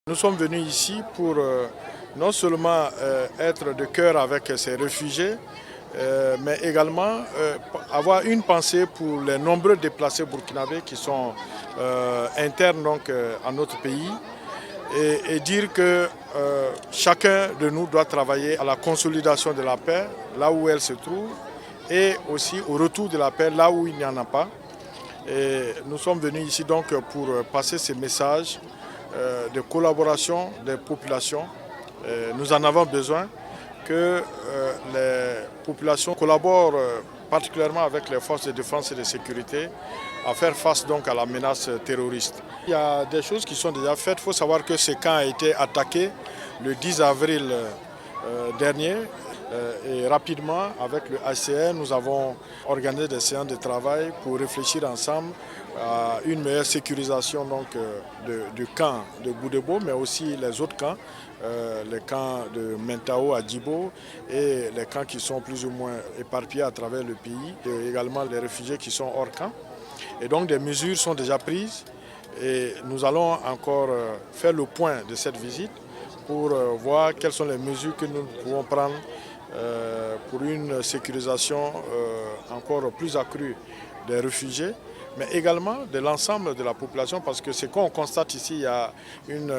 Nous sommes venus ici pour non seulement être de cœur avec ces réfugiés, mais également avoir une pensée pour les nombreux déplacés burkinabés qui sont internes à notre pays et dire que chacun de nous doit travailler à la consolidation de la paix là où elle se trouve et aussi au retour de la paix là où il n'y en a pas. Et nous sommes venus ici donc pour passer ces messages de collaboration des populations. Nous en avons besoin que les populations collaborent particulièrement avec les forces de défense et de sécurité à faire face donc à la menace terroriste. Il y a des choses qui sont déjà faites. Il faut savoir que ce camp a été attaqué le 10 avril dernier. Et rapidement, avec le HCR, nous avons organisé des séances de travail pour réfléchir ensemble à une meilleure sécurisation du camp de Boudebo, mais aussi les autres camps, les camps de Mentao à Djibo et les camps qui sont plus ou moins éparpillés à travers le pays, et également les réfugiés qui sont hors camp. Et donc des mesures sont déjà prises et nous allons encore faire le point de cette visite pour voir quelles sont les mesures que nous pouvons prendre pour une sécurisation encore plus accrue des réfugiés, mais également de l'ensemble de la population, parce que ce qu'on constate ici, il y a une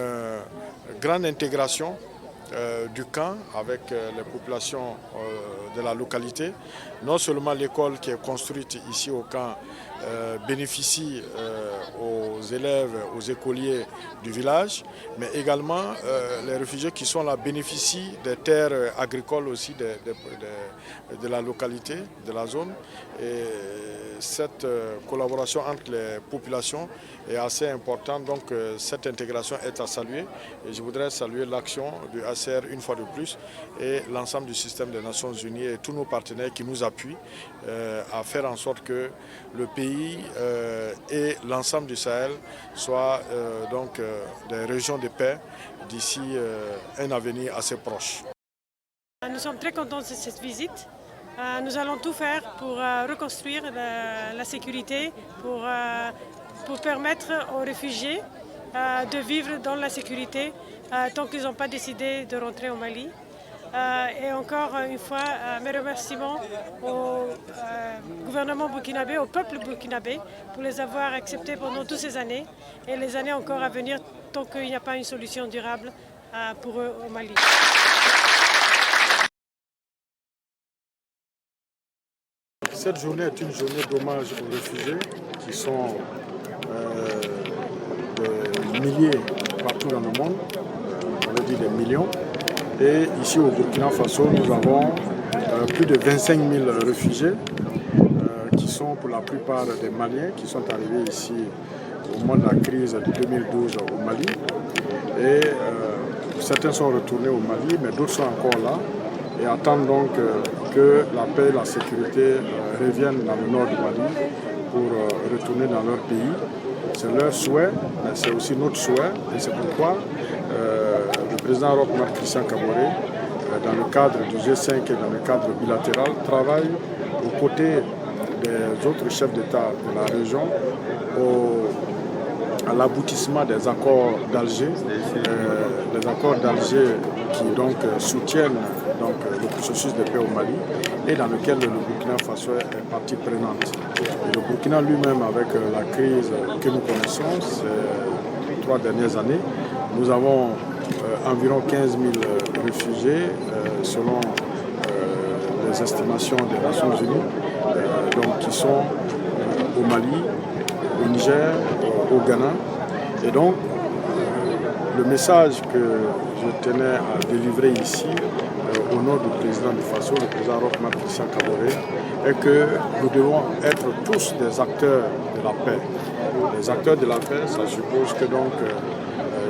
grande intégration du camp avec les populations de la localité. Non seulement l'école qui est construite ici au camp bénéficie aux élèves, aux écoliers du village, mais également les réfugiés qui sont là bénéficient des terres agricoles aussi de la localité, de la zone. Et cette collaboration entre les populations est assez importante, donc cette intégration est à saluer. Et je voudrais saluer l'action du HCR une fois de plus et l'ensemble du système des Nations Unies et tous nos partenaires qui nous appuient à faire en sorte que le pays et l'ensemble du Sahel soient des régions de paix d'ici un avenir assez proche. Nous sommes très contents de cette visite. Nous allons tout faire pour reconstruire la sécurité, pour permettre aux réfugiés de vivre dans la sécurité tant qu'ils n'ont pas décidé de rentrer au Mali. Et encore une fois, mes remerciements au gouvernement burkinabé, au peuple burkinabé, pour les avoir acceptés pendant toutes ces années et les années encore à venir tant qu'il n'y a pas une solution durable pour eux au Mali. Cette journée est une journée d'hommage aux réfugiés qui sont des milliers partout dans le monde, on veut dire des millions. Et ici au Burkina Faso, nous avons plus de 25 000 réfugiés qui sont pour la plupart des Maliens qui sont arrivés ici au moment de la crise de 2012 au Mali. Et certains sont retournés au Mali, mais d'autres sont encore là et attendent donc que la paix et la sécurité reviennent dans le nord du Mali pour retourner dans leur pays. C'est leur souhait, mais c'est aussi notre souhait et c'est pourquoi le président Roch-Marc Christian Kaboré, dans le cadre du G5 et dans le cadre bilatéral, travaille aux côtés des autres chefs d'État de la région à l'aboutissement des accords d'Alger, qui donc soutiennent le processus de paix au Mali et dans lequel le Burkina Faso est partie prenante. Et le Burkina lui-même, avec la crise que nous connaissons ces 3 dernières années, nous avons environ 15 000 réfugiés selon les estimations des Nations Unies, qui sont au Mali, au Niger, au Ghana. Et donc, le message que je tenais à délivrer ici, au nom du président du Faso, le président Roch-Marc Christian Kaboré, est que nous devons être tous des acteurs de la paix. Les acteurs de la paix, ça suppose que donc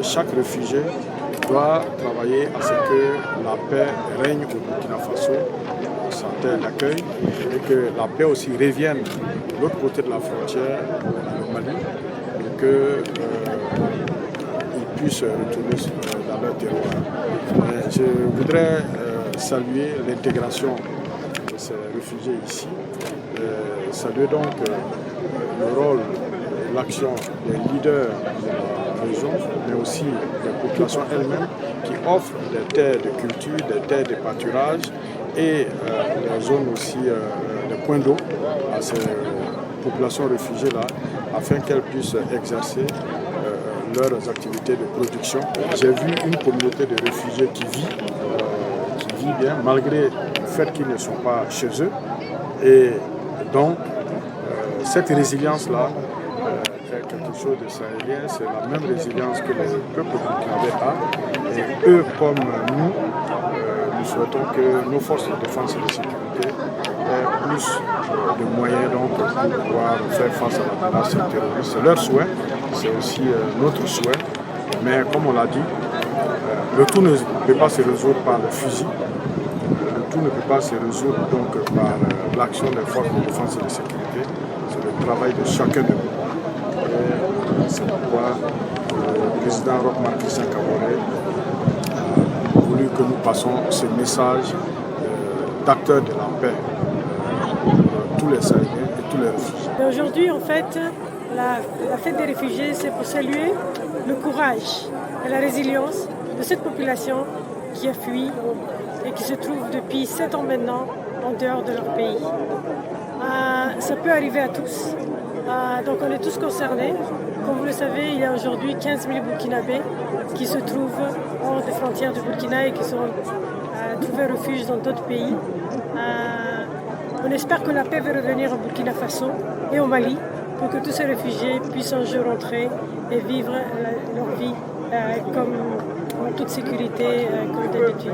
chaque réfugié doit travailler à ce que la paix règne au Burkina Faso, sa terre d'accueil, et que la paix aussi revienne de l'autre côté de la frontière, au Mali, et qu'ils puissent retourner dans leur terroir. Je voudrais saluer l'intégration de ces réfugiés ici, saluer donc le rôle l'action des leaders de la région, mais aussi des populations elles-mêmes qui offrent des terres de culture, des terres de pâturage et des zones aussi, des points d'eau à ces populations réfugiées-là, afin qu'elles puissent exercer leurs activités de production. J'ai vu une communauté de réfugiés qui vit bien, malgré le fait qu'ils ne sont pas chez eux. Et donc, cette résilience-là est quelque chose de sahélien, c'est la même résilience que le peuple burkinabé a. Et eux, comme nous, nous souhaitons que nos forces de défense et de sécurité aient plus de moyens donc, pour pouvoir faire face à la menace terroriste. C'est leur souhait, c'est aussi notre souhait. Mais comme on l'a dit, le tout ne peut pas se résoudre par le fusil. Le tout ne peut pas se résoudre donc par l'action des forces de défense et de sécurité. C'est le travail de chacun de nous. Et c'est pourquoi le président Rochmark Christian Kaboré a voulu que nous passions ce message d'acteur de la paix pour tous les Sahéliens et tous les réfugiés. Aujourd'hui, en fait, la fête des réfugiés, c'est pour saluer le courage et la résilience de cette population qui a fui et qui se trouve depuis 7 ans maintenant en dehors de leur pays. Ça peut arriver à tous, donc on est tous concernés. Comme vous le savez, il y a aujourd'hui 15 000 Burkinabés qui se trouvent hors des frontières du Burkina et qui sont trouvés refuge dans d'autres pays. On espère que la paix va revenir au Burkina Faso et au Mali pour que tous ces réfugiés puissent un jour rentrer et vivre leur vie comme en toute sécurité, comme d'habitude.